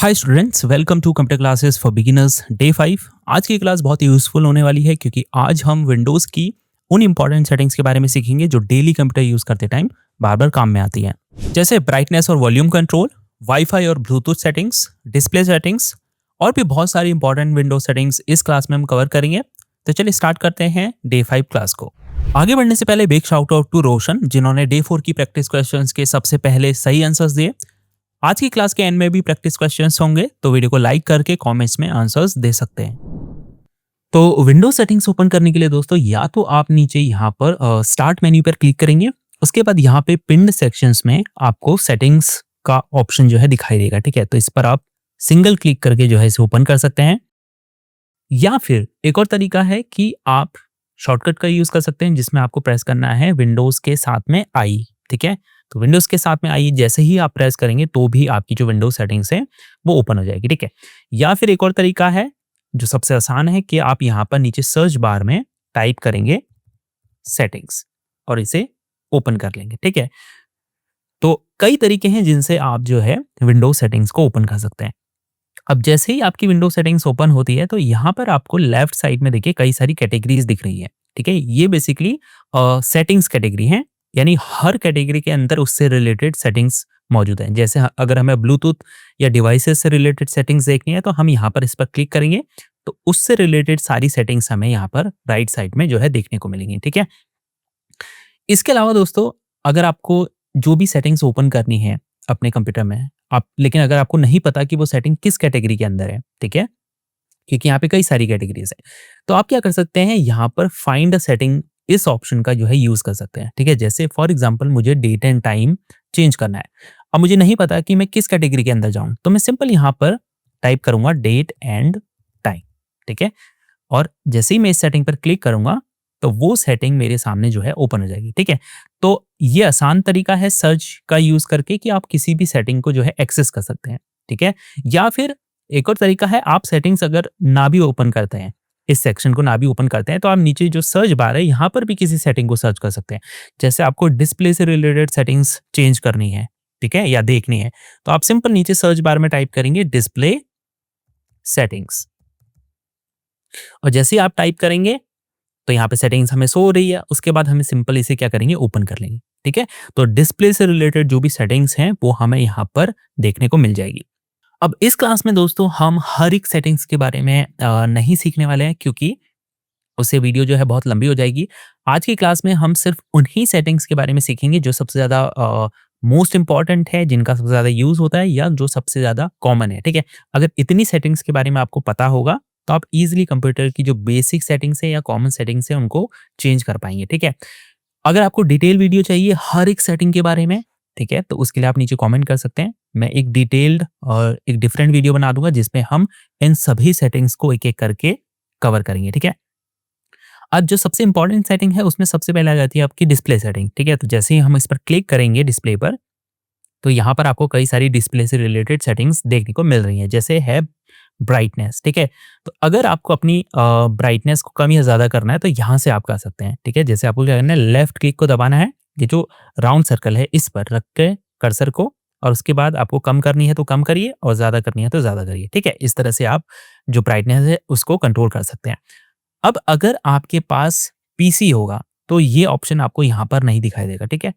Hi students, welcome to computer classes for beginners day 5। आज की class बहुत ही useful होने वाली है क्योंकि आज हम विंडोज़ की उन इंपॉर्टेंट सेटिंग्स के बारे में सीखेंगे जो डेली कंप्यूटर यूज़ करते टाइम बार बार काम में आती हैं। जैसे ब्राइटनेस और वॉल्यूम कंट्रोल, वाईफाई और ब्लूटूथ सेटिंग्स, डिस्प्ले सेटिंग्स और भी बहुत सारी इंपॉर्टेंट विंडोज सेटिंग्स इस क्लास में हम कवर करेंगे। तो चलिए स्टार्ट करते हैं डे 5 क्लास को। आगे बढ़ने से पहले बिग शाउट आउट टू रोशन जिन्होंने डे 4 की प्रैक्टिस क्वेश्चंस के सबसे पहले सही आंसर्स दिए। आज की क्लास के एंड में भी प्रैक्टिस क्वेश्चंस होंगे, तो वीडियो को लाइक करके कमेंट्स में आंसर्स दे सकते हैं। तो विंडोज सेटिंग्स ओपन करने के लिए दोस्तों या तो आप नीचे यहाँ पर स्टार्ट मेन्यू पर क्लिक करेंगे। उसके बाद यहाँ पे पिन्ड सेक्शंस में आपको सेटिंग्स का ऑप्शन जो है दिखाई देगा। ठीक है, तो इस पर आप सिंगल क्लिक करके जो है इसे ओपन कर सकते हैं। या फिर एक और तरीका है कि आप शॉर्टकट का यूज कर सकते हैं जिसमें आपको प्रेस करना है विंडोज के साथ में आई। ठीक है, तो विंडोज के साथ में आई जैसे ही आप प्रेस करेंगे तो भी आपकी जो विंडोज सेटिंग्स है वो ओपन हो जाएगी। ठीक है, या फिर एक और तरीका है जो सबसे आसान है कि आप यहाँ पर नीचे सर्च बार में टाइप करेंगे सेटिंग्स और इसे ओपन कर लेंगे। ठीक है, तो कई तरीके हैं जिनसे आप जो है विंडोज सेटिंग्स को ओपन कर सकते हैं। अब जैसे ही आपकी विंडो सेटिंग्स ओपन होती है तो यहाँ पर आपको लेफ्ट साइड में देखिए कई सारी कैटेगरीज दिख रही है। ठीक है, ये बेसिकली सेटिंग्स कैटेगरी है, यानी हर कैटेगरी के अंदर उससे रिलेटेड सेटिंग्स मौजूद हैं। जैसे अगर हमें ब्लूटूथ या डिवाइसेस से रिलेटेड सेटिंग्स देखनी है तो हम यहाँ पर इस पर क्लिक करेंगे तो उससे रिलेटेड सारी सेटिंग्स हमें यहाँ पर राइट साइड में जो है देखने को मिलेंगी। ठीक है, इसके अलावा दोस्तों अगर आपको जो भी सेटिंग्स ओपन करनी है अपने कंप्यूटर में, आप लेकिन अगर आपको नहीं पता कि वो सेटिंग किस कैटेगरी के अंदर है, ठीक है, क्योंकि यहाँ पे कई सारी कैटेगरीज है, तो आप क्या कर सकते हैं यहाँ पर फाइंड अ सेटिंग इस ऑप्शन का जो है यूज कर सकते हैं। ठीक है, जैसे फॉर एग्जांपल मुझे डेट एंड टाइम चेंज करना है। अब मुझे नहीं पता कि मैं किस कैटेगरी के अंदर जाऊं, तो मैं सिंपल यहाँ पर टाइप करूंगा डेट एंड टाइम। ठीक है, और जैसे ही मैं इस सेटिंग पर क्लिक करूंगा तो वो सेटिंग मेरे सामने जो है ओपन हो जाएगी। ठीक है, तो ये आसान तरीका है सर्च का यूज करके कि आप किसी भी सेटिंग को जो है एक्सेस कर सकते हैं। ठीक है, या फिर एक और तरीका है, आप सेटिंग्स अगर ना भी ओपन करते हैं, इस सेक्शन को ना भी ओपन करते हैं, तो आप नीचे जो सर्च बार है यहाँ पर भी किसी सेटिंग को सर्च कर सकते हैं। जैसे आपको डिस्प्ले से रिलेटेड सेटिंग्स चेंज करनी है, ठीक है, या देखनी है, तो आप सिंपल नीचे सर्च बार में टाइप करेंगे डिस्प्ले सेटिंग्स और जैसे ही आप टाइप करेंगे तो यहाँ पे सेटिंग्स हमें शो हो रही है। उसके बाद हमें सिंपल इसे क्या करेंगे, ओपन कर लेंगे। ठीक है, तो डिस्प्ले से रिलेटेड जो भी सेटिंग्स हैं वो हमें यहाँ पर देखने को मिल जाएगी। अब इस क्लास में दोस्तों हम हर एक सेटिंग्स के बारे में नहीं सीखने वाले हैं क्योंकि उससे वीडियो जो है बहुत लंबी हो जाएगी। आज की क्लास में हम सिर्फ उन्हीं सेटिंग्स के बारे में सीखेंगे जो सबसे ज़्यादा मोस्ट इंपॉर्टेंट है, जिनका सबसे ज़्यादा यूज़ होता है या जो सबसे ज़्यादा कॉमन है। ठीक है, अगर इतनी सेटिंग्स के बारे में आपको पता होगा तो आप इजीली कंप्यूटर की जो बेसिक सेटिंग्स है या कॉमन सेटिंग्स है उनको चेंज कर पाएंगे। ठीक है, अगर आपको डिटेल वीडियो चाहिए हर एक सेटिंग के बारे में, ठीक है, तो उसके लिए आप नीचे कमेंट कर सकते हैं। मैं एक डिटेल्ड और एक डिफरेंट वीडियो बना दूंगा जिसमें हम इन सभी सेटिंग्स को एक एक करके कवर करेंगे। ठीक है, अब जो सबसे इंपॉर्टेंट सेटिंग है उसमें सबसे पहले आ जाती है आपकी डिस्प्ले सेटिंग। ठीक है, तो जैसे ही हम इस पर क्लिक करेंगे डिस्प्ले पर, तो यहाँ पर आपको कई सारी डिस्प्ले से रिलेटेड सेटिंग्स देखने को मिल रही हैं। जैसे है ब्राइटनेस। ठीक है, तो अगर आपको अपनी ब्राइटनेस को कम या ज़्यादा करना है तो यहाँ से आप कर सकते हैं। ठीक है, जैसे आपको क्या करना है, लेफ्ट क्लिक को दबाना है, ये जो राउंड सर्कल है इस पर रख के कर्सर को, और उसके बाद आपको कम करनी है तो कम करिए और ज़्यादा करनी है तो ज़्यादा करिए। ठीक है, इस तरह से आप जो ब्राइटनेस है उसको कंट्रोल कर सकते हैं। अब अगर आपके पास पीसी होगा तो ये ऑप्शन आपको यहाँ पर नहीं दिखाई देगा। ठीक है,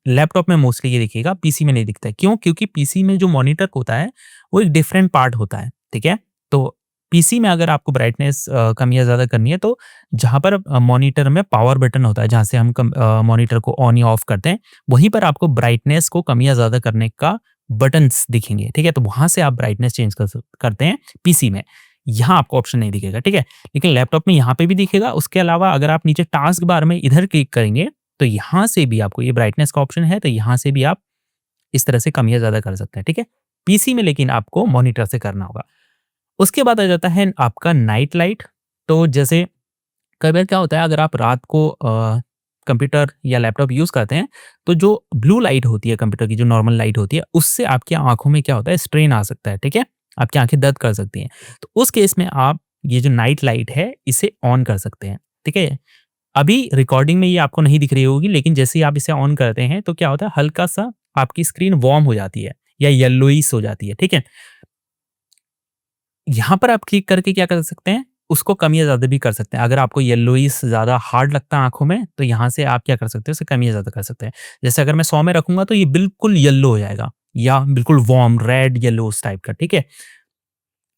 लैपटॉप में मोस्टली ये दिखेगा, पीसी में नहीं दिखता है। क्यों? क्योंकि पीसी में जो मॉनिटर होता है वो एक डिफरेंट पार्ट होता है। ठीक है, तो पीसी में अगर आपको ब्राइटनेस कम या ज़्यादा करनी है तो जहाँ पर मॉनिटर में पावर बटन होता है, जहाँ से हम मॉनिटर को ऑन या ऑफ करते हैं, वहीं पर आपको ब्राइटनेस को कम या ज़्यादा करने का बटन्स दिखेंगे। ठीक है, तो वहाँ से आप ब्राइटनेस चेंज करते हैं पीसी में। यहाँ आपको ऑप्शन नहीं दिखेगा। ठीक है, लेकिन लैपटॉप में यहाँ पे भी दिखेगा। उसके अलावा अगर आप नीचे टास्क बार में इधर क्लिक करेंगे तो यहाँ से भी आपको, ये ब्राइटनेस का ऑप्शन है, तो यहाँ से भी आप इस तरह से कम या ज़्यादा कर सकते हैं। ठीक है, पीसी में लेकिन आपको मॉनिटर से करना होगा। उसके बाद आ जाता है आपका नाइट लाइट। तो जैसे कई बार क्या होता है, अगर आप रात को कंप्यूटर या लैपटॉप यूज़ करते हैं तो जो ब्लू लाइट होती है कंप्यूटर की, जो नॉर्मल लाइट होती है, उससे आपकी आँखों में क्या होता है, स्ट्रेन आ सकता है। ठीक है, आपकी आँखें दर्द कर सकती हैं। तो उस केस में आप ये जो नाइट लाइट है इसे ऑन कर सकते हैं। ठीक है, अभी रिकॉर्डिंग में ये आपको नहीं दिख रही होगी, लेकिन जैसे ही आप इसे ऑन करते हैं तो क्या होता है, हल्का सा आपकी स्क्रीन वार्म हो जाती है या येलोइश हो जाती है। ठीक है, यहाँ पर आप क्लिक करके क्या कर सकते हैं, उसको कम या ज़्यादा भी कर सकते हैं। अगर आपको येलोइश ज़्यादा हार्ड लगता है आँखों में, तो यहाँ से आप क्या कर सकते हैं, उसे कम या ज़्यादा कर सकते हैं। जैसे अगर मैं 100 में रखूँगा तो ये बिल्कुल येलो हो जाएगा या बिल्कुल वार्म रेड येलो उस टाइप का, ठीक है?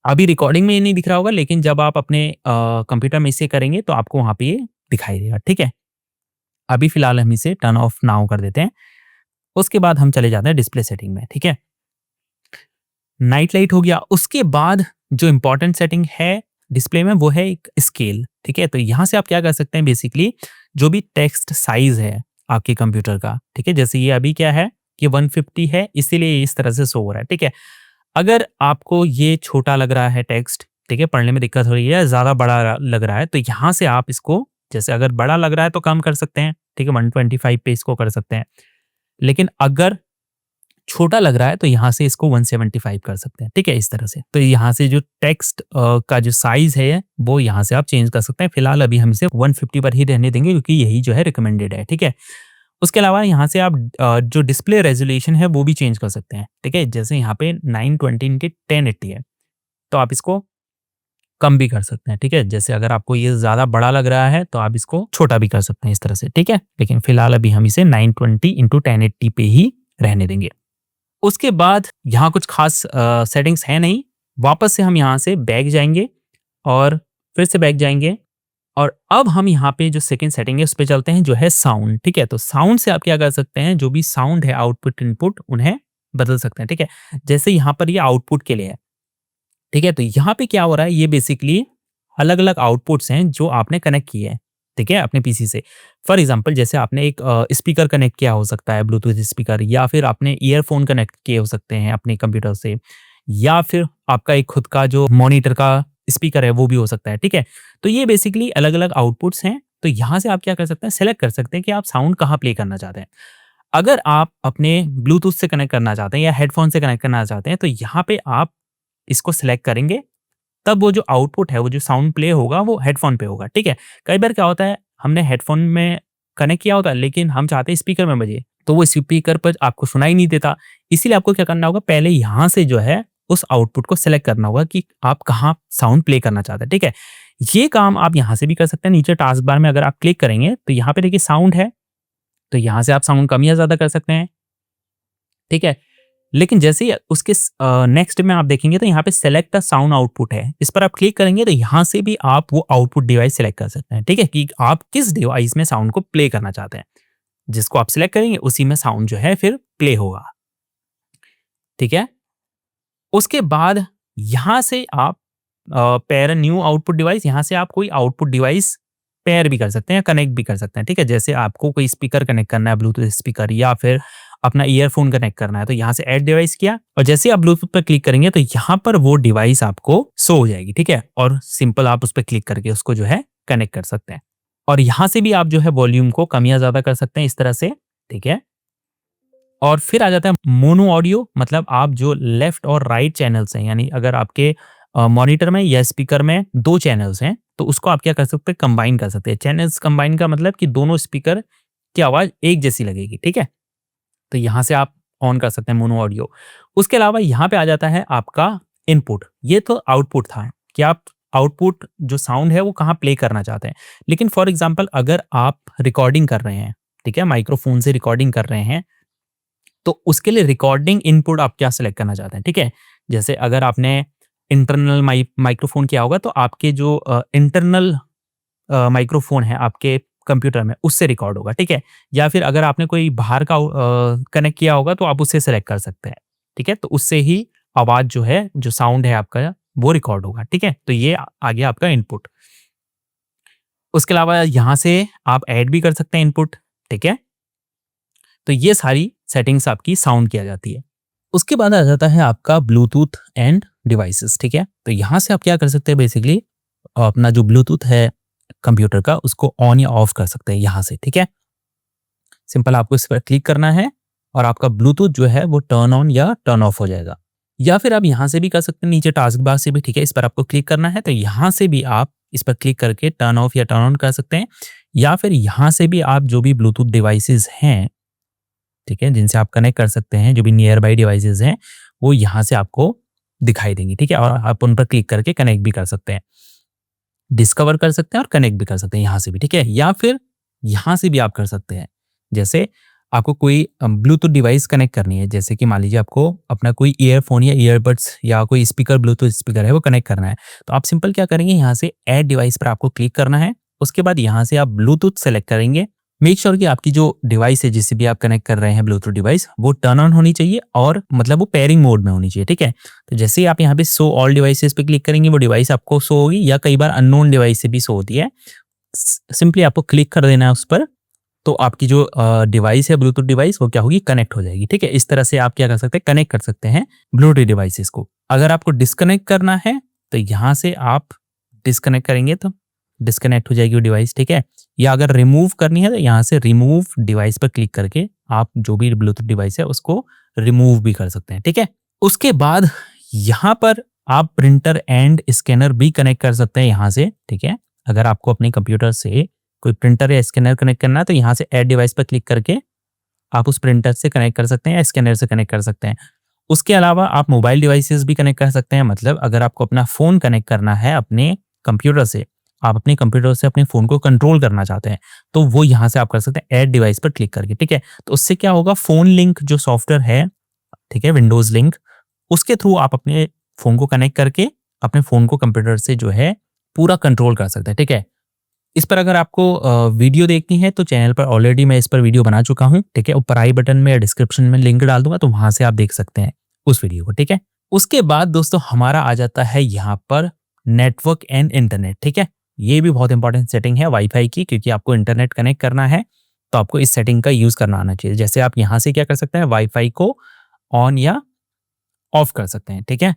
अभी रिकॉर्डिंग में ये नहीं दिख रहा होगा, लेकिन जब आप अपने कंप्यूटर में इसे करेंगे तो आपको वहाँ पे ये दिखाई देगा, ठीक है? अभी फ़िलहाल हम इसे टर्न ऑफ नाउ कर देते हैं। उसके बाद हम चले जाते हैं डिस्प्ले सेटिंग में, ठीक है? नाइट लाइट हो गया, उसके बाद जो इम्पोर्टेंट सेटिंग है डिस्प्ले में वो है एक स्केल, ठीक है? तो यहाँ से आप क्या कर सकते हैं बेसिकली जो भी टेक्स्ट साइज़ है आपके कंप्यूटर का, ठीक है? जैसे ये अभी क्या है, ये 150 है इसीलिए ये इस तरह से शो हो रहा है, ठीक है? अगर आपको ये छोटा लग रहा है टेक्स्ट, ठीक है? पढ़ने में दिक्कत हो रही है, ज़्यादा बड़ा लग रहा है, तो यहाँ से आप इसको जैसे अगर बड़ा लग रहा है तो कम कर सकते हैं, ठीक है? 125 पे इसको कर सकते हैं। लेकिन अगर छोटा लग रहा है तो यहाँ से इसको 175 कर सकते हैं, ठीक है? इस तरह से। तो यहाँ से जो टेक्स्ट का जो साइज़ है वो यहाँ से आप चेंज कर सकते हैं। फिलहाल अभी हम इसे 150 पर ही रहने देंगे क्योंकि यही जो है रिकमेंडेड है, ठीक है? उसके अलावा यहाँ से आप जो डिस्प्ले रेज़ोल्यूशन है वो भी चेंज कर सकते हैं, ठीक है? जैसे यहाँ पे 920 इनटू 1080 है, तो आप इसको कम भी कर सकते हैं, ठीक है? जैसे अगर आपको ये ज़्यादा बड़ा लग रहा है तो आप इसको छोटा भी कर सकते हैं इस तरह से, ठीक है? लेकिन फिलहाल अभी हम इसे 920 इनटू 1080 पे ही रहने देंगे। उसके बाद यहाँ कुछ खास सेटिंग्स है नहीं। वापस से हम यहाँ से बैक जाएँगे और फिर से बैक जाएँगे और अब हम यहाँ पे जो सेकंड सेटिंग है उस पे चलते हैं जो है साउंड, ठीक है? तो साउंड से आप क्या कर सकते हैं, जो भी साउंड है आउटपुट इनपुट उन्हें बदल सकते हैं, ठीक है? जैसे यहाँ पर ये आउटपुट के लिए है, ठीक है? तो यहाँ पे क्या हो रहा है, ये बेसिकली अलग-अलग आउटपुट्स हैं जो आपने कनेक्ट किए हैं, ठीक है? अपने पीसी से। फॉर एग्ज़ाम्पल जैसे आपने एक स्पीकर कनेक्ट किया हो सकता है, ब्लूटूथ स्पीकर या फिर आपने ईयरफ़ोन कनेक्ट किए हो सकते हैं अपने कंप्यूटर से या फिर आपका एक खुद का जो मॉनिटर का स्पीकर है वो भी हो सकता है, ठीक है? तो ये बेसिकली अलग-अलग आउटपुट्स हैं। तो यहाँ से आप क्या कर सकते हैं, सेलेक्ट कर सकते हैं कि आप साउंड कहाँ प्ले करना चाहते हैं। अगर आप अपने ब्लूटूथ से कनेक्ट करना चाहते हैं या हेडफ़ोन से कनेक्ट करना चाहते हैं तो यहाँ पे आप इसको सेलेक्ट करेंगे, तब वो जो आउटपुट है, वो जो साउंड प्ले होगा वो हेडफ़ोन पे होगा, ठीक है? कई बार क्या होता है, हमने हेडफ़ोन में कनेक्ट किया होता है लेकिन हम चाहते हैं स्पीकर में बजे, तो वो स्पीकर पर आपको सुनाई नहीं देता। इसीलिए आपको क्या करना होगा, पहले यहाँ से जो है उस आउटपुट को सेलेक्ट करना होगा कि आप कहाँ साउंड प्ले करना चाहते हैं, ठीक है? ये काम आप यहाँ से भी कर सकते हैं। नीचे टास्क बार में अगर आप क्लिक करेंगे तो यहाँ पे देखिए साउंड है, तो यहाँ से आप साउंड कम या ज़्यादा कर सकते हैं, ठीक है? लेकिन जैसे ही उसके नेक्स्ट में आप देखेंगे तो यहाँ पे सेलेक्ट द साउंड आउटपुट है। इस पर आप क्लिक करेंगे तो यहाँ से भी आप वो आउटपुट डिवाइस सेलेक्ट कर सकते हैं, ठीक है? कि आप किस डिवाइस में साउंड को प्ले करना चाहते हैं। जिसको आप सेलेक्ट करेंगे उसी में साउंड जो है फिर प्ले होगा, ठीक है? उसके बाद यहाँ से आप pair a new output device, यहाँ से आप कोई आउटपुट डिवाइस पेयर भी कर सकते हैं, कनेक्ट भी कर सकते हैं, ठीक है? जैसे आपको कोई स्पीकर कनेक्ट करना है, ब्लूटूथ स्पीकर या फिर अपना ईयरफ़ोन कनेक्ट करना है, तो यहाँ से ऐड डिवाइस किया और जैसे ही आप ब्लूटूथ पे क्लिक करेंगे तो यहाँ पर वो डिवाइस आपको शो हो जाएगी, ठीक है? और सिंपल आप उस पे क्लिक करके उसको जो है कनेक्ट कर सकते हैं। और यहाँ से भी आप जो है वॉल्यूम को कम या ज़्यादा कर सकते हैं इस तरह से, ठीक है? और फिर आ जाता है मोनो ऑडियो, मतलब आप जो लेफ्ट और राइट चैनल्स हैं, यानी अगर आपके मॉनिटर में या स्पीकर में 2 चैनल्स हैं, तो उसको आप क्या कर सकते हैं, कंबाइन कर सकते हैं। चैनल्स कंबाइन का मतलब कि दोनों स्पीकर की आवाज़ एक जैसी लगेगी, ठीक है? तो यहाँ से आप ऑन कर सकते हैं मोनो ऑडियो। उसके अलावा यहाँ पे आ जाता है आपका इनपुट। ये तो आउटपुट था कि आप आउटपुट जो साउंड है वो कहाँ प्ले करना चाहते हैं। लेकिन फॉर एग्ज़ाम्पल अगर आप रिकॉर्डिंग कर रहे हैं, ठीक है? माइक्रोफ़ोन से रिकॉर्डिंग कर रहे हैं, तो उसके लिए रिकॉर्डिंग इनपुट आप क्या सेलेक्ट करना चाहते हैं, ठीक है? जैसे अगर आपने इंटरनल माइक्रोफ़ोन किया होगा तो आपके जो इंटरनल माइक्रोफ़ोन है आपके कंप्यूटर में उससे रिकॉर्ड होगा, ठीक है? या फिर अगर आपने कोई बाहर का कनेक्ट किया होगा तो आप उससे सेलेक्ट कर सकते हैं, ठीक है? तो उससे ही आवाज़ जो है, जो साउंड है आपका वो रिकॉर्ड होगा, ठीक है? तो ये आ गया आपका इनपुट। उसके अलावा यहाँ से आप ऐड भी कर सकते हैं इनपुट, ठीक है? तो ये सारी सेटिंग्स आपकी साउंड की आ जाती है। उसके बाद आ जाता है आपका ब्लूटूथ एंड डिवाइसेस, ठीक है? तो यहाँ से आप क्या कर सकते हैं बेसिकली अपना जो ब्लूटूथ है कंप्यूटर का उसको ऑन या ऑफ कर सकते हैं यहाँ से, ठीक है? सिंपल आपको इस पर क्लिक करना है और आपका ब्लूटूथ जो है वो टर्न ऑन या टर्न ऑफ हो जाएगा। या फिर आप यहाँ से भी कर सकते हैं, नीचे टास्क बार से भी, ठीक है? इस पर आपको क्लिक करना है तो यहाँ से भी आप इस पर क्लिक करके टर्न ऑफ या टर्न ऑन कर सकते हैं। या फिर यहाँ से भी आप जो भी ब्लूटूथ डिवाइसेस हैं, ठीक है? जिनसे आप कनेक्ट कर सकते हैं, जो भी नियर बाय डिवाइसेस हैं, वो यहाँ से आपको दिखाई देंगी, ठीक है? और आप उन पर क्लिक करके कनेक्ट भी कर सकते हैं, डिस्कवर कर सकते हैं और कनेक्ट भी कर सकते हैं यहाँ से भी, ठीक है? या फिर यहाँ से भी आप कर सकते हैं। जैसे आपको कोई ब्लूटूथ डिवाइस कनेक्ट करनी है, जैसे कि मान लीजिए आपको अपना कोई ईयरफ़ोन या ईयरबड्स या कोई स्पीकर, ब्लूटूथ स्पीकर है वो कनेक्ट करना है। तो आप सिंपल क्या करेंगे, यहाँ से ऐड डिवाइस पर आपको क्लिक करना है। उसके बाद यहाँ से आप ब्लूटूथ सेलेक्ट करेंगे। मेक श्योर कि आपकी जो डिवाइस है जिससे भी आप कनेक्ट कर रहे हैं ब्लूटूथ डिवाइस, वो टर्न ऑन होनी चाहिए और मतलब वो पेयरिंग मोड में होनी चाहिए, ठीक है? तो जैसे ही आप यहाँ पे शो ऑल डिवाइसेस पे क्लिक करेंगे, वो डिवाइस आपको शो होगी, या कई बार अननोन डिवाइस से भी शो होती है। सिंपली आपको क्लिक कर देना है उस पर, तो आपकी जो डिवाइस है ब्लूटूथ डिवाइस, वो क्या होगी, कनेक्ट हो जाएगी, ठीक है? इस तरह से आप क्या कर सकते हैं, कनेक्ट कर सकते हैं ब्लूटूथ डिवाइसेस को। अगर आपको डिस्कनेक्ट करना है तो यहाँ से आप डिस्कनेक्ट करेंगे तो डिस्कनेक्ट हो जाएगी वो डिवाइस, ठीक है? या अगर रिमूव करनी है तो यहाँ से रिमूव डिवाइस पर क्लिक करके आप जो भी ब्लूटूथ डिवाइस है उसको रिमूव भी कर सकते हैं, ठीक है? उसके बाद यहाँ पर आप प्रिंटर एंड स्कैनर भी कनेक्ट कर सकते हैं यहाँ से, ठीक है? अगर आपको अपने कंप्यूटर से कोई प्रिंटर या स्कैनर कनेक्ट करना है तो यहाँ से ऐड डिवाइस पर क्लिक करके आप उस प्रिंटर से कनेक्ट कर सकते हैं या स्कैनर से कनेक्ट कर सकते हैं। उसके अलावा आप मोबाइल डिवाइसेस भी कनेक्ट कर सकते हैं, मतलब अगर आपको अपना फ़ोन कनेक्ट करना है अपने कंप्यूटर से, आप अपने कंप्यूटर से अपने फ़ोन को कंट्रोल करना चाहते हैं, तो वो यहाँ से आप कर सकते हैं ऐड डिवाइस पर क्लिक करके, ठीक है? तो उससे क्या होगा, फ़ोन लिंक जो सॉफ्टवेयर है, ठीक है, विंडोज़ लिंक, उसके थ्रू आप अपने फ़ोन को कनेक्ट करके अपने फ़ोन को कंप्यूटर से जो है पूरा कंट्रोल कर सकते हैं, ठीक है? इस पर अगर आपको वीडियो देखनी है तो चैनल पर ऑलरेडी मैं इस पर वीडियो बना चुका हूँ, ठीक है? ऊपर आई बटन में या डिस्क्रिप्शन में लिंक डाल दूंगा, तो वहां से आप देख सकते हैं उस वीडियो को, ठीक है? उसके बाद दोस्तों हमारा आ जाता है यहाँ पर नेटवर्क एंड इंटरनेट, ठीक है? ये भी बहुत इंपॉर्टेंट सेटिंग है वाईफाई की, क्योंकि आपको इंटरनेट कनेक्ट करना है तो आपको इस सेटिंग का यूज करना आना चाहिए। जैसे आप यहाँ से क्या कर सकते हैं, वाईफाई को ऑन या ऑफ कर सकते हैं, ठीक है?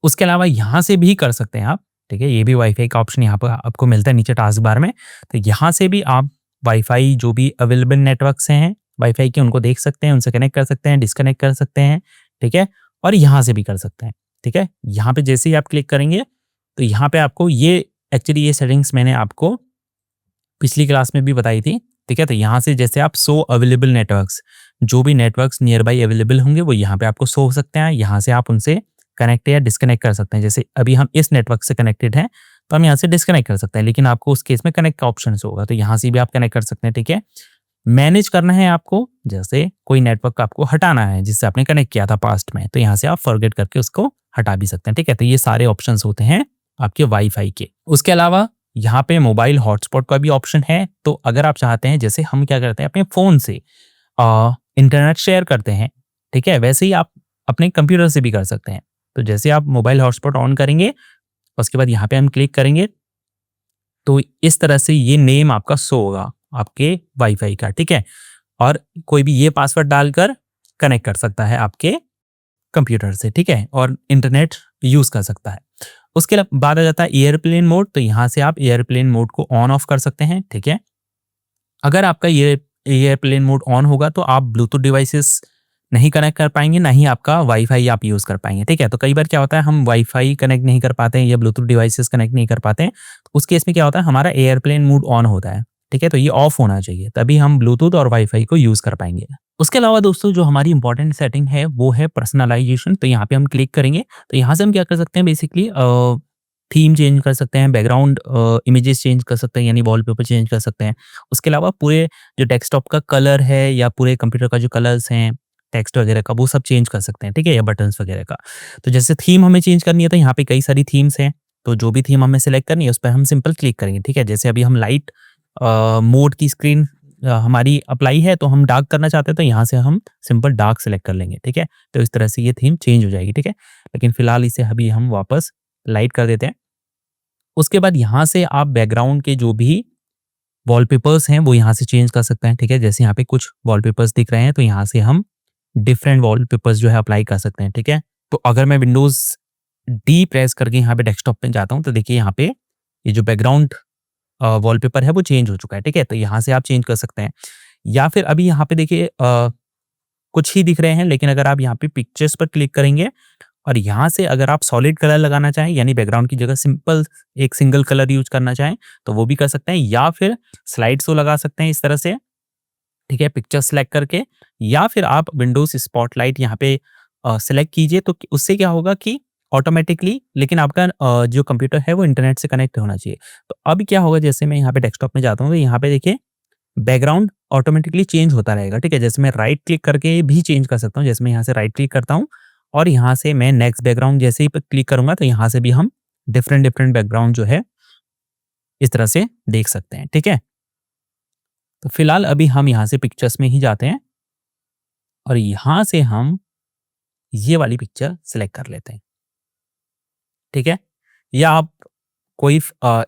उसके अलावा यहाँ से भी कर सकते हैं आप, ठीक है? ये भी वाईफाई का ऑप्शन यहाँ पर आपको मिलता है नीचे टास्क बार में। तो यहाँ से भी आप वाईफाई जो भी अवेलेबल नेटवर्क्स हैं वाईफाई के, उनको देख सकते हैं, उनसे कनेक्ट कर सकते हैं, डिस्कनेक्ट कर सकते हैं, ठीक है? और यहाँ से भी कर सकते हैं, ठीक है? यहाँ पे जैसे ही आप क्लिक करेंगे तो यहाँ पे आपको ये सेटिंग्स मैंने आपको पिछली क्लास में भी बताई थी, ठीक है? तो यहाँ से जैसे आप शो अवेलेबल नेटवर्क्स, जो भी नेटवर्क्स नियर बाई अवेलेबल होंगे वो यहाँ पे आपको शो हो सकते हैं। यहाँ से आप उनसे कनेक्ट या डिस्कनेक्ट कर सकते हैं। जैसे अभी हम इस नेटवर्क से कनेक्टेड हैं तो हम यहाँ से डिस्कनेक्ट कर सकते हैं, लेकिन आपको उस केस में कनेक्ट का ऑप्शन होगा, तो यहाँ से भी आप कनेक्ट कर सकते हैं, ठीक है? मैनेज करना है आपको, जैसे कोई नेटवर्क आपको हटाना है जिससे आपने कनेक्ट किया था पास्ट में, तो यहाँ से आप फॉरगेट करके उसको हटा भी सकते हैं, ठीक है? तो ये सारे ऑप्शंस होते हैं आपके वाईफाई के। उसके अलावा यहाँ पे मोबाइल हॉटस्पॉट का भी ऑप्शन है। तो अगर आप चाहते हैं, जैसे हम क्या करते हैं अपने फ़ोन से इंटरनेट शेयर करते हैं, ठीक है? वैसे ही आप अपने कंप्यूटर से भी कर सकते हैं। तो जैसे आप मोबाइल हॉटस्पॉट ऑन करेंगे, उसके बाद यहाँ पे हम क्लिक करेंगे, तो इस तरह से ये नेम आपका शो होगा आपके वाईफाई का, ठीक है? और कोई भी ये पासवर्ड डालकर कनेक्ट कर सकता है आपके कंप्यूटर से, ठीक है? और इंटरनेट यूज़ कर सकता है। उसके बाद आ जाता है एयरप्लेन मोड, तो यहाँ से आप एयरप्लेन मोड को ऑन ऑफ कर सकते हैं, ठीक है? अगर आपका ये एयरप्लेन मोड ऑन होगा तो आप ब्लूटूथ डिवाइसेस नहीं कनेक्ट कर पाएंगे, ना ही आपका वाईफाई आप यूज़ कर पाएंगे, ठीक है? तो कई बार क्या होता है, हम वाईफाई कनेक्ट नहीं कर पाते हैं या ब्लूटूथ डिवाइसेस कनेक्ट नहीं कर पाते हैं, तो उस केस में क्या होता है, हमारा एयरप्लेन मोड ऑन होता है, ठीक है? तो ये ऑफ होना चाहिए, तभी हम ब्लूटूथ और वाईफाई को यूज़ कर पाएंगे। उसके अलावा दोस्तों जो हमारी इंपॉर्टेंट सेटिंग है वो है पर्सनलाइजेशन। तो यहाँ पे हम क्लिक करेंगे तो यहाँ से हम क्या कर सकते हैं, बेसिकली थीम चेंज कर सकते हैं, बैकग्राउंड इमेजेस चेंज कर सकते हैं, यानी वॉलपेपर चेंज कर सकते हैं। उसके अलावा पूरे जो डेस्कटॉप का कलर है या पूरे कंप्यूटर का जो कलर्स हैं, टेक्स्ट वगैरह का, वो सब चेंज कर सकते हैं, ठीक है? या बटन्स वगैरह का। तो जैसे थीम हमें चेंज करनी है तो यहाँ पे कई सारी थीम्स हैं, तो जो भी थीम हमें सेलेक्ट करनी है उस पर हम सिंपल क्लिक करेंगे, ठीक है? जैसे अभी हम लाइट मोड की स्क्रीन हमारी अप्लाई है, तो हम डार्क करना चाहते हैं तो यहाँ से हम सिंपल डार्क सेलेक्ट कर लेंगे, ठीक है? तो इस तरह से ये थीम चेंज हो जाएगी, ठीक है? लेकिन फिलहाल इसे अभी हम वापस लाइट कर देते हैं। उसके बाद यहाँ से आप बैकग्राउंड के जो भी वॉलपेपर्स हैं वो यहाँ से चेंज कर सकते हैं, ठीक है? जैसे यहाँ पे कुछ वॉलपेपर्स दिख रहे हैं तो यहाँ से हम डिफरेंट वॉलपेपर्स जो है अप्लाई कर सकते हैं, ठीक है? तो अगर मैं विंडोज़ डी प्रेस करके यहाँ पे डेस्कटॉप पे जाता हूँ तो देखिए यहाँ पे ये जो बैकग्राउंड वॉलपेपर है वो चेंज हो चुका है, ठीक है? तो यहाँ से आप चेंज कर सकते हैं। या फिर अभी यहाँ पे देखिए कुछ ही दिख रहे हैं, लेकिन अगर आप यहाँ पे पिक्चर्स पर क्लिक करेंगे और यहाँ से अगर आप सॉलिड कलर लगाना चाहें, यानी बैकग्राउंड की जगह सिंपल एक सिंगल कलर यूज करना चाहें तो वो भी कर सकते हैं, या फिर स्लाइड शो लगा सकते हैं इस तरह से, ठीक है? पिक्चर सेलेक्ट करके, या फिर आप विंडोज स्पॉटलाइट यहाँ पे सेलेक्ट कीजिए तो उससे क्या होगा कि ऑटोमेटिकली, लेकिन आपका जो कंप्यूटर है वो इंटरनेट से कनेक्ट होना चाहिए। तो अब क्या होगा, जैसे मैं यहाँ पे डेस्कटॉप में जाता हूँ तो यहाँ पे देखिए बैकग्राउंड ऑटोमेटिकली चेंज होता रहेगा, ठीक है? जैसे मैं राइट क्लिक करके भी चेंज कर सकता हूँ, जैसे मैं यहाँ से राइट क्लिक करता हूँ और यहाँ से मैं नेक्स्ट बैकग्राउंड जैसे ही क्लिक करूँगा तो यहाँ से भी हम डिफरेंट डिफरेंट बैकग्राउंड जो है इस तरह से देख सकते हैं, ठीक है? तो फिलहाल अभी हम यहाँ से पिक्चर्स में ही जाते हैं और यहाँ से हम ये वाली पिक्चर सेलेक्ट कर लेते हैं, ठीक है? या आप कोई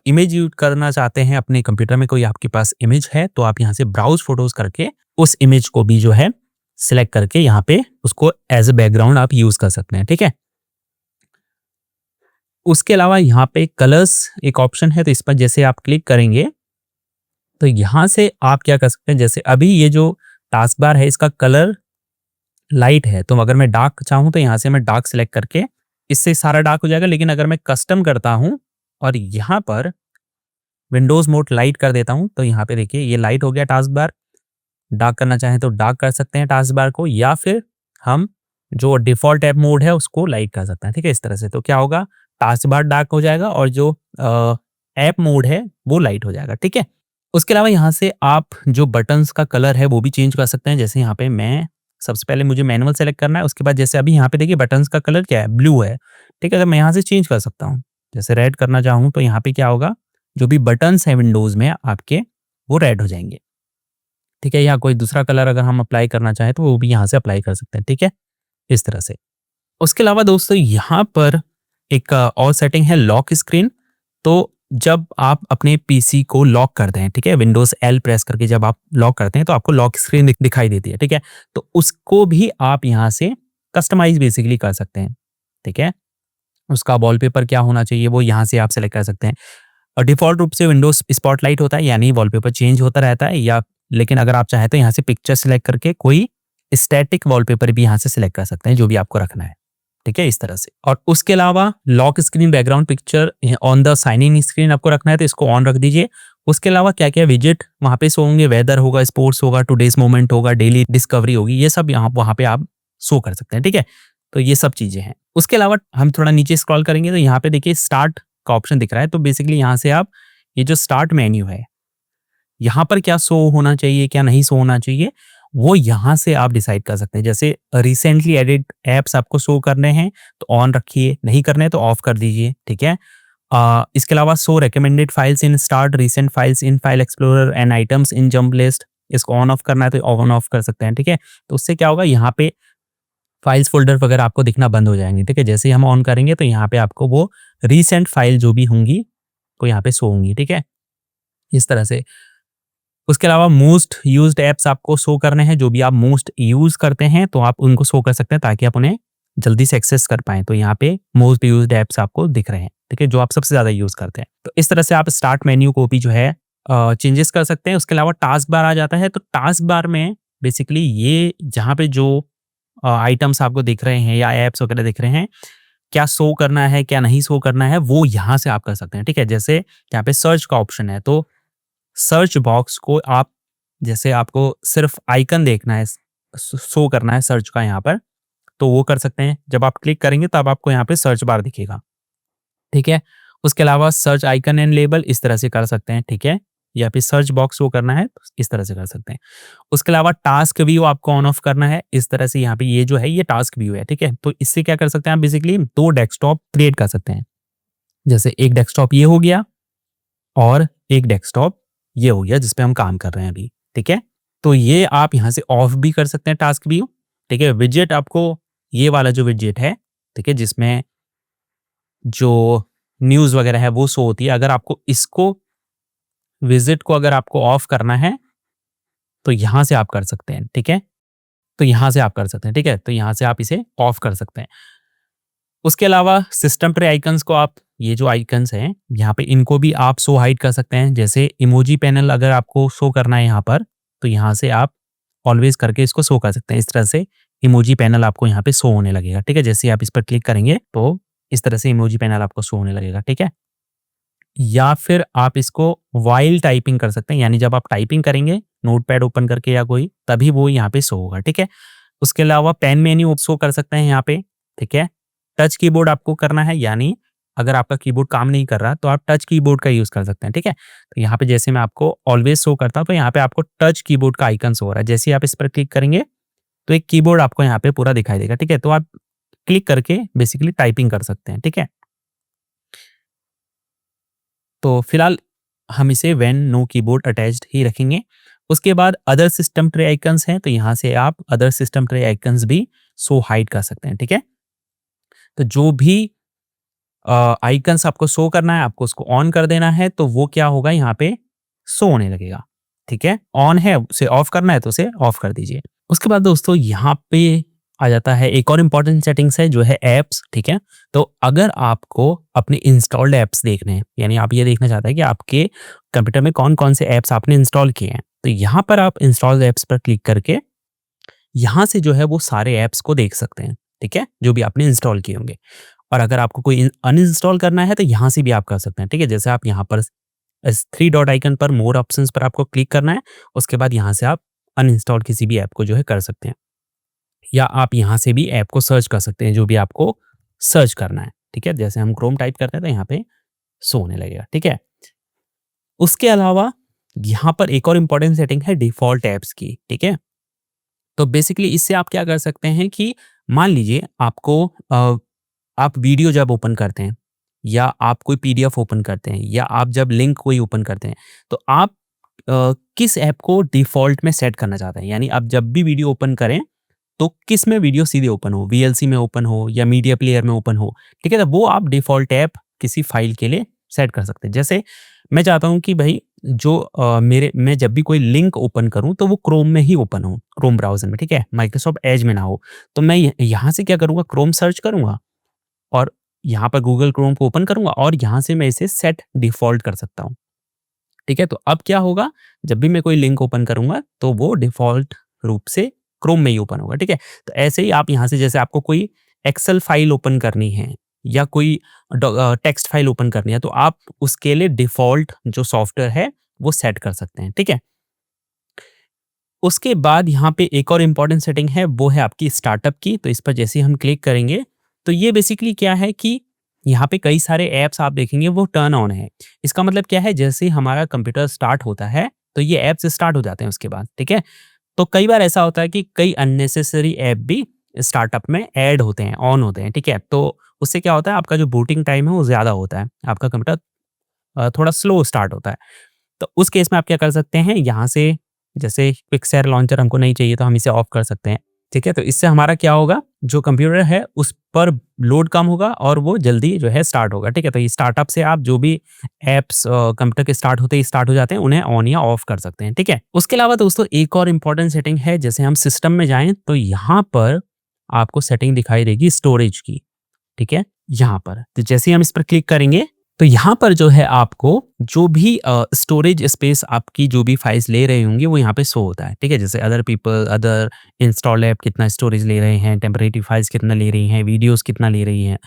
इमेज यूज़ करना चाहते हैं अपने कंप्यूटर में, कोई आपके पास इमेज है तो आप यहाँ से ब्राउज़ फ़ोटोज़ करके उस इमेज को भी जो है सिलेक्ट करके यहाँ पे उसको एज़ अ बैकग्राउंड आप यूज़ कर सकते हैं, ठीक है? उसके अलावा यहाँ पे कलर्स एक ऑप्शन है, तो इस पर जैसे आप क्लिक करेंगे तो यहाँ से आप क्या कर सकते हैं, जैसे अभी ये जो टास्क बार है इसका कलर लाइट है, तो अगर मैं डार्क चाहूँ तो यहाँ से मैं डार्क सेलेक्ट करके इससे सारा डार्क हो जाएगा। लेकिन अगर मैं कस्टम करता हूँ और यहाँ पर विंडोज़ मोड लाइट कर देता हूँ तो यहाँ पे देखिए ये लाइट हो गया टास्क बार। डार्क करना चाहें तो डार्क कर सकते हैं टास्क बार को, या फिर हम जो डिफ़ॉल्ट ऐप मोड है उसको लाइट कर सकते हैं, ठीक है? इस तरह से तो क्या होगा, टास्क बार डार्क हो जाएगा और जो ऐप मोड है वो लाइट हो जाएगा, ठीक है? उसके अलावा यहाँ से आप जो बटन्स का कलर है वो भी चेंज कर सकते हैं। जैसे यहाँ पे मैं सबसे पहले मुझे मैनुअल सेलेक्ट करना है, उसके बाद जैसे अभी यहाँ पे देखिए बटन्स का कलर क्या है, ब्लू है, ठीक है? अगर मैं यहाँ से चेंज कर सकता हूँ, जैसे रेड करना चाहूँ तो यहाँ पे क्या होगा, जो भी बटन्स हैं विंडोज़ में आपके वो रेड हो जाएँगे, ठीक है? या कोई दूसरा कलर अगर हम अप्लाई करना चाहें तो वो भी यहाँ से अप्लाई कर सकते हैं, ठीक है? इस तरह से। उसके अलावा दोस्तों यहाँ पर एक और सेटिंग है लॉक स्क्रीन। तो जब आप अपने पीसी को लॉक करते हैं, ठीक है? विंडोज़ एल प्रेस करके जब आप लॉक करते हैं तो आपको लॉक स्क्रीन दिखाई देती है, ठीक है? तो उसको भी आप यहाँ से कस्टमाइज़ बेसिकली कर सकते हैं, ठीक है? उसका वॉलपेपर क्या होना चाहिए वो यहाँ से आप सेलेक्ट कर सकते हैं। और डिफ़ॉल्ट रूप से विंडोज़ स्पॉटलाइट होता है, यानी वॉलपेपर चेंज होता रहता है, या लेकिन अगर आप चाहें तो यहाँ से पिक्चर सेलेक्ट करके कोई स्टैटिक वॉलपेपर भी यहाँ से सेलेक्ट कर सकते हैं, जो भी आपको रखना है, ठीक है? इस तरह से। और उसके अलावा lock screen background picture on the sign in screen आपको रखना है तो इसको ऑन रख दीजिए। उसके अलावा क्या-क्या विजेट वहाँ पे शो होंगे, वेदर होगा, स्पोर्ट्स होगा, टुडेज़ मोमेंट होगा, डेली डिस्कवरी होगी, ये सब यहाँ वहाँ पे आप शो कर सकते हैं, ठीक है? तो ये सब चीज़ें हैं। उसके अलावा हम थोड़ा नीचे स्क्रॉल करेंगे तो यहाँ पे देखिए स्टार्ट का ऑप्शन दिख रहा है, तो बेसिकली यहाँ से आप ये जो स्टार्ट मेन्यू है, यहाँ पर क्या शो होना चाहिए, क्या नहीं शो होना चाहिए, वो यहाँ से आप डिसाइड कर सकते हैं। जैसे रिसेंटली एडिट ऐप्स आपको शो करने हैं तो ऑन रखिए, नहीं करने हैं तो ऑफ कर दीजिए, ठीक है? इसके अलावा show recommended files in start, recent files in file explorer and items in jump list, इसको ऑन ऑफ करना है तो ऑन ऑफ कर सकते हैं, ठीक है? तो उससे क्या होगा, यहाँ पे फाइल्स फ़ोल्डर वगैरह आपको दिखना बंद हो जाएँगे, ठीक है? जैसे ही हम ऑन करेंगे तो यहाँ पे आपको वो रीसेंट फाइल जो भी होंगी, वो यहाँ पे शो होंगी, ठीक है? इस तरह से। उसके अलावा मोस्ट यूज्ड ऐप्स आपको शो करने हैं, जो भी आप मोस्ट यूज़ करते हैं तो आप उनको शो कर सकते हैं ताकि आप उन्हें जल्दी से एक्सेस कर पाएँ। तो यहाँ पे मोस्ट यूज्ड ऐप्स आपको दिख रहे हैं, ठीक है? जो आप सबसे ज़्यादा यूज़ करते हैं। तो इस तरह से आप स्टार्ट मेन्यू को भी जो है चेंजेस कर सकते हैं। उसके अलावा टास्क बार आ जाता है, तो टास्क बार में बेसिकली ये जहाँ पे जो आइटम्स आपको दिख रहे हैं या ऐप्स वगैरह दिख रहे हैं, क्या शो करना है, क्या नहीं शो करना है, वो यहाँ से आप कर सकते हैं, ठीक है? जैसे यहाँ पे सर्च का ऑप्शन है, तो सर्च बॉक्स को आप, जैसे आपको सिर्फ आइकन देखना है, शो करना है सर्च का यहाँ पर, तो वो कर सकते हैं। जब आप क्लिक करेंगे तब आपको यहाँ पे सर्च बार दिखेगा, ठीक है? उसके अलावा सर्च आइकन एंड लेबल इस तरह से कर सकते हैं, ठीक है? या फिर सर्च बॉक्स शो करना है तो इस तरह से कर सकते हैं। उसके अलावा टास्क व्यू आपको ऑन ऑफ करना है, इस तरह से यहाँ पे ये जो है ये टास्क व्यू है, ठीक है? तो इससे क्या कर सकते हैं आप, बेसिकली 2 डेस्कटॉप क्रिएट कर सकते हैं। जैसे एक डेस्कटॉप ये हो गया और एक डेस्कटॉप ये हो गया जिस पे हम काम कर रहे हैं अभी, ठीक है? तो ये आप यहाँ से ऑफ भी कर सकते हैं टास्क व्यू, ठीक है? विजेट आपको ये वाला जो विजेट है, ठीक है? जिसमें जो न्यूज़ वगैरह है वो शो होती है। अगर आपको इसको विजेट को अगर आपको ऑफ करना है, तो यहाँ से आप कर सकते हैं, ठीक है? तो यहाँ से आप कर सकते हैं, ठीक है? तो यहाँ से आप इसे ऑफ कर सकते हैं। उसके अलावा सिस्टम ट्रे आइकन्स को आप, ये जो आइकन्स हैं यहाँ पे, इनको भी आप शो हाइड कर सकते हैं। जैसे इमोजी पैनल अगर आपको शो करना है यहाँ पर, तो यहाँ से आप ऑलवेज करके इसको शो कर सकते हैं। इस तरह से इमोजी पैनल आपको यहाँ पे शो होने लगेगा, ठीक है? जैसे ही आप इस पर क्लिक करेंगे तो इस तरह से इमोजी पैनल आपको शो होने लगेगा, ठीक है? या फिर आप इसको व्हाइल टाइपिंग कर सकते हैं, यानी जब आप टाइपिंग करेंगे नोटपैड ओपन करके या कोई, तभी वो यहाँ पे शो होगा, ठीक है? उसके अलावा पेन मेन्यू शो कर सकते हैं यहाँ पे, ठीक है। टच कीबोर्ड आपको करना है, यानी अगर आपका कीबोर्ड काम नहीं कर रहा तो आप टच कीबोर्ड का यूज़ कर सकते हैं, ठीक है। तो यहाँ पे जैसे मैं आपको ऑलवेज शो करता हूँ, तो यहाँ पे आपको टच कीबोर्ड का आइकन शो हो रहा है। जैसे ही आप इस पर क्लिक करेंगे तो एक कीबोर्ड आपको यहाँ पे पूरा दिखाई देगा, ठीक है। तो आप क्लिक करके बेसिकली टाइपिंग कर सकते हैं, ठीक है। तो फिलहाल हम इसे व्हेन नो कीबोर्ड अटैच्ड ही रखेंगे। उसके बाद अदर सिस्टम ट्रे आइकन्स हैं, तो यहाँ से आप अदर सिस्टम ट्रे आइकन्स भी शो हाइड कर सकते हैं, ठीक है। तो जो भी आइकन्स आपको शो करना है, आपको उसको ऑन कर देना है, तो वो क्या होगा यहाँ पे शो होने लगेगा, ठीक है। ऑन है, उसे ऑफ करना है तो उसे ऑफ कर दीजिए। उसके बाद दोस्तों यहाँ पे आ जाता है एक और इम्पोर्टेंट सेटिंग्स है जो है ऐप्स, ठीक है। तो अगर आपको अपने इंस्टॉल्ड ऐप्स देखने हैं, यानी आप ये देखना चाहते हैं कि आपके कंप्यूटर में कौन-कौन से ऐप्स आपने इंस्टॉल किए हैं, तो यहाँ पर आप इंस्टॉल्ड ऐप्स पर क्लिक करके यहाँ से जो है वो सारे ऐप्स को देख सकते हैं, ठीक है, जो भी आपने इंस्टॉल किए होंगे। और अगर आपको कोई अनइंस्टॉल करना है तो यहाँ से भी आप कर सकते हैं, ठीक है। जैसे आप यहाँ पर इस 3 डॉट आइकन पर मोर ऑप्शंस पर आपको क्लिक करना है, उसके बाद यहाँ से आप अनइंस्टॉल किसी भी ऐप को जो है कर सकते हैं। या आप यहाँ से भी ऐप को सर्च कर सकते हैं, जो भी आपको सर्च करना है, ठीक है। जैसे हम क्रोम टाइप करते हैं तो यहाँ पे शो होने लगेगा, ठीक है। उसके अलावा यहाँ पर एक और इम्पोर्टेंट सेटिंग है डिफ़ॉल्ट ऐप्स की, ठीक है। तो बेसिकली इससे आप क्या कर सकते हैं कि मान लीजिए आपको आप वीडियो जब ओपन करते हैं या आप कोई पीडीएफ ओपन करते हैं या आप जब लिंक कोई ओपन करते हैं, तो आप किस ऐप को डिफ़ॉल्ट में सेट करना चाहते हैं। यानी आप जब भी वीडियो ओपन करें तो किस में वीडियो सीधे ओपन हो, वीएलसी में ओपन हो या मीडिया प्लेयर में ओपन हो, ठीक है। तो वो आप डिफ़ॉल्ट ऐप किसी फ़ाइल के लिए सेट कर सकते हैं। जैसे मैं चाहता हूँ कि भई जो मेरे मैं जब भी कोई लिंक ओपन करूँ तो वो क्रोम में ही ओपन हो, क्रोम ब्राउज़र में, ठीक है, माइक्रोसॉफ्ट एज में ना हो। तो मैं यहाँ से क्या करूँगा, क्रोम सर्च करूँगा और यहाँ पर गूगल क्रोम को ओपन करूँगा और यहाँ से मैं इसे सेट डिफ़ॉल्ट कर सकता हूँ, ठीक है। तो अब क्या होगा, जब भी मैं कोई लिंक ओपन करूँगा तो वो डिफ़ॉल्ट रूप से क्रोम में ही ओपन होगा, ठीक है। तो ऐसे ही आप यहाँ से जैसे आपको कोई एक्सेल फ़ाइल ओपन करनी है या कोई टेक्स्ट फ़ाइल ओपन करनी है, तो आप उसके लिए डिफ़ॉल्ट जो सॉफ्टवेयर है वो सेट कर सकते हैं, ठीक है। उसके बाद यहाँ पे एक और इम्पोर्टेंट सेटिंग है, वो है आपकी स्टार्टअप की। तो इस पर जैसे ही हम क्लिक करेंगे, तो ये बेसिकली क्या है कि यहाँ पे कई सारे ऐप्स आप देखेंगे वो टर्न ऑन है। इसका मतलब क्या है, जैसे ही हमारा कंप्यूटर स्टार्ट होता है, तो ये ऐप्स स्टार्ट हो जाते हैं उसके बाद, ठीक है। तो कई बार ऐसा होता है कि कई अननेसेसरी ऐप भी स्टार्टअप में ऐड होते हैं, ऑन होते हैं, ठीक है। तो उससे क्या होता है, आपका जो बूटिंग टाइम है वो ज़्यादा होता है। आपका कंप्यूटर थोड़ा स्लो स्टार्ट होता है। तो उस केस में आप क्या कर सकते हैं, यहाँ से जैसे क्विक शेयर लॉन्चर हमको नहीं चाहिए तो हम इसे ऑफ कर सकते हैं, ठीक है। तो इससे हमारा क्या होगा, जो कंप्यूटर है उस पर लोड कम होगा और वो जल्दी जो है स्टार्ट होगा, ठीक है। तो ये स्टार्टअप से आप जो भी ऐप्स कंप्यूटर के स्टार्ट होते ही स्टार्ट हो जाते हैं, उन्हें ऑन या ऑफ कर सकते हैं, ठीक है। उसके अलावा दोस्तों एक और इम्पोर्टेंट सेटिंग है, जैसे हम सिस्टम में जाएँ तो यहाँ पर आपको सेटिंग दिखाई देगी स्टोरेज की, ठीक है, यहाँ पर। तो जैसे ही हम इस पर क्लिक करेंगे, तो यहाँ पर जो है आपको जो भी स्टोरेज स्पेस आपकी जो भी फाइल्स ले रहे होंगे वो यहाँ पे शो होता है, ठीक है। जैसे other people, other install app कितना स्टोरेज ले रहे हैं, टेम्परेरी फाइल्स कितना ले रही हैं, वीडियोज़ कितना ले रही हैं,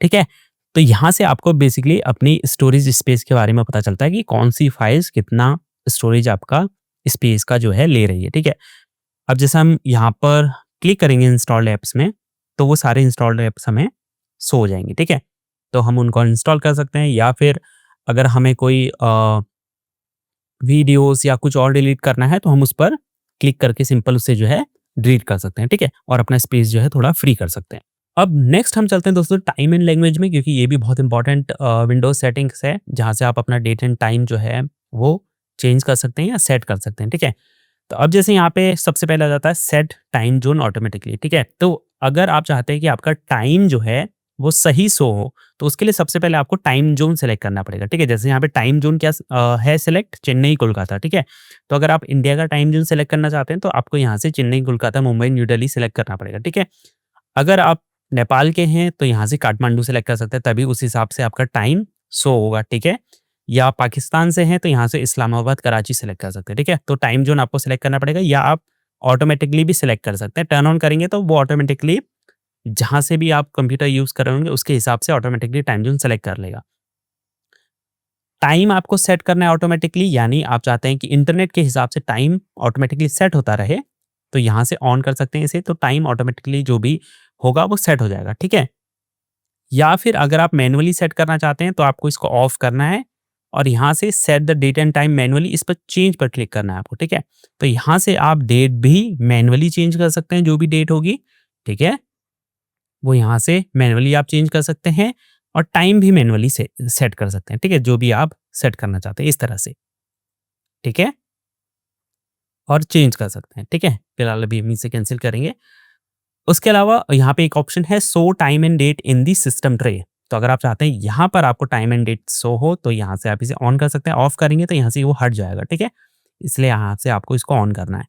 ठीक है। तो यहाँ से आपको बेसिकली अपनी स्टोरेज स्पेस के बारे में पता चलता है कि कौन-सी फाइल्स कितना स्टोरेज आपका स्पेस का जो है ले रही है, ठीक है। अब जैसे हम यहाँ पर क्लिक करेंगे इंस्टॉल्ड ऐप्स में, तो वो सारे इंस्टॉल्ड ऐप्स हमें शो हो जाएँगे, ठीक है। तो हम उनको इंस्टॉल कर सकते हैं या फिर अगर हमें कोई वीडियोज़ या कुछ और डिलीट करना है तो हम उस पर क्लिक करके सिंपल उससे जो है डिलीट कर सकते हैं, ठीक है? और अपना स्पेस जो है थोड़ा फ्री कर सकते हैं। अब नेक्स्ट हम चलते हैं दोस्तों टाइम एंड लैंग्वेज में, क्योंकि ये भी बहुत इंपॉर्टेंट विंडोज़ सेटिंग्स है, जहाँ से आप अपना डेट एंड टाइम जो है वो चेंज कर सकते हैं या सेट कर सकते हैं, ठीक है? तो अब जैसे यहाँ पे सबसे पहले आ जाता है सेट टाइम ज़ोन ऑटोमेटिकली, ठीक है? तो अगर आप चाहते हैं कि आपका टाइम जो है वो सही शो हो, तो उसके लिए सबसे पहले आपको टाइम ज़ोन सेलेक्ट करना पड़ेगा, ठीक है? जैसे यहाँ पे टाइम ज़ोन क्या है सेलेक्ट चेन्नई, कोलकाता, ठीक है? तो अगर आप इंडिया का टाइम ज़ोन सेलेक्ट करना चाहते हैं, तो आपको यहाँ से चेन्नई, कोलकाता, मुंबई, न्यू दिल्ली सेलेक्ट करना पड़ेगा, ठीक है? अगर आप नेपाल के हैं, तो यहाँ से काठमांडू सेलेक्ट कर सकते हैं, तभी उस हिसाब से आपका टाइम शो होगा, ठीक है? या पाकिस्तान से हैं, तो यहाँ से इस्लामाबाद, कराची सेलेक्ट कर सकते हैं, ठीक है? तो टाइम ज़ोन आपको सेलेक्ट करना पड़ेगा या आप ऑटोमेटिकली भी सेलेक्ट कर सकते हैं। टर्न ऑन करेंगे तो वो ऑटोमेटिकली जहाँ से भी आप कंप्यूटर यूज़ कर रहे होंगे, उसके हिसाब से ऑटोमेटिकली टाइम ज़ोन सेलेक्ट कर लेगा। टाइम आपको सेट करना है ऑटोमेटिकली, यानी आप चाहते हैं कि इंटरनेट के हिसाब से टाइम ऑटोमेटिकली सेट होता रहे, तो यहाँ से ऑन कर सकते हैं इसे, तो टाइम ऑटोमेटिकली जो भी होगा वो सेट हो जाएगा, ठीक है। या फिर अगर आप मैनुअली सेट करना चाहते हैं तो आपको इसको ऑफ करना है और यहाँ से set the date and time manually, इस पर चेंज पर क्लिक करना है आपको, ठीक है। तो यहाँ से आप डेट भी मैनुअली चेंज कर सकते हैं, जो भी डेट होगी, ठीक है, वो यहाँ से मैनुअली आप चेंज कर सकते हैं और टाइम भी मैनुअली से सेट कर सकते हैं, ठीक है, जो भी आप सेट करना चाहते हैं इस तरह से, ठीक है, और चेंज कर सकते हैं, ठीक है। फिलहाल अभी हम इसे कैंसिल करेंगे। उसके अलावा यहाँ पे एक ऑप्शन है show time and date in the system tray. तो अगर आप चाहते हैं यहाँ पर आपको टाइम एंड डेट शो हो तो यहाँ से आप इसे ऑन कर सकते हैं। ऑफ करेंगे तो यहाँ से वो हट जाएगा, ठीक है, इसलिए यहाँ से आपको इसको ऑन करना है।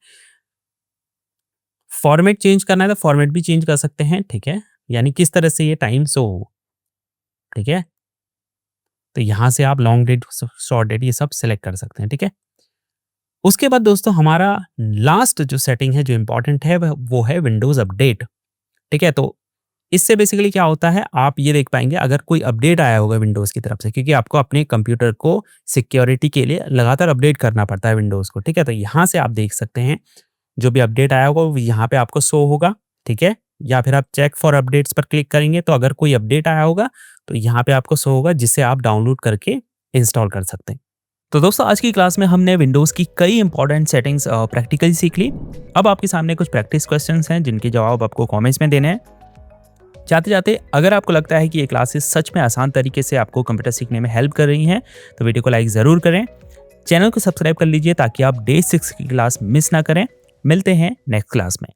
फॉर्मेट चेंज करना है तो फॉर्मेट भी चेंज कर सकते हैं, ठीक है, यानी किस तरह से ये टाइम शो हो, ठीक है। तो यहाँ से आप लॉन्ग डेट, शॉर्ट डेट, ये सब सिलेक्ट कर सकते हैं, ठीक है। उसके बाद दोस्तों हमारा लास्ट जो सेटिंग है जो इंपॉर्टेंट है वो है विंडोज अपडेट, ठीक है। तो इससे बेसिकली क्या होता है, आप ये देख पाएंगे अगर कोई अपडेट आया होगा विंडोज की तरफ से, क्योंकि आपको अपने कंप्यूटर को सिक्योरिटी के लिए लगातार अपडेट करना पड़ता है विंडोज को, ठीक है। तो यहाँ से आप देख सकते हैं जो भी अपडेट आया होगा वो यहाँ पे आपको शो होगा, ठीक है। या फिर आप चेक फॉर अपडेट्स पर क्लिक करेंगे तो अगर कोई अपडेट आया होगा तो यहाँ पे आपको शो होगा, जिसे आप डाउनलोड करके इंस्टॉल कर सकते हैं। तो दोस्तों आज की क्लास में हमने विंडोज़ की कई इंपॉर्टेंट सेटिंग्स प्रैक्टिकली सीख ली। अब आपके सामने कुछ प्रैक्टिस क्वेश्चंस हैं जिनके जवाब आपको कमेंट्स में देने हैं। जाते जाते अगर आपको लगता है कि ये क्लासेस सच में आसान तरीके से आपको कंप्यूटर सीखने में हेल्प कर रही हैं तो वीडियो को लाइक ज़रूर करें, चैनल को सब्सक्राइब कर लीजिए ताकि आप डे 6 की क्लास मिस ना करें। मिलते हैं नेक्स्ट क्लास में।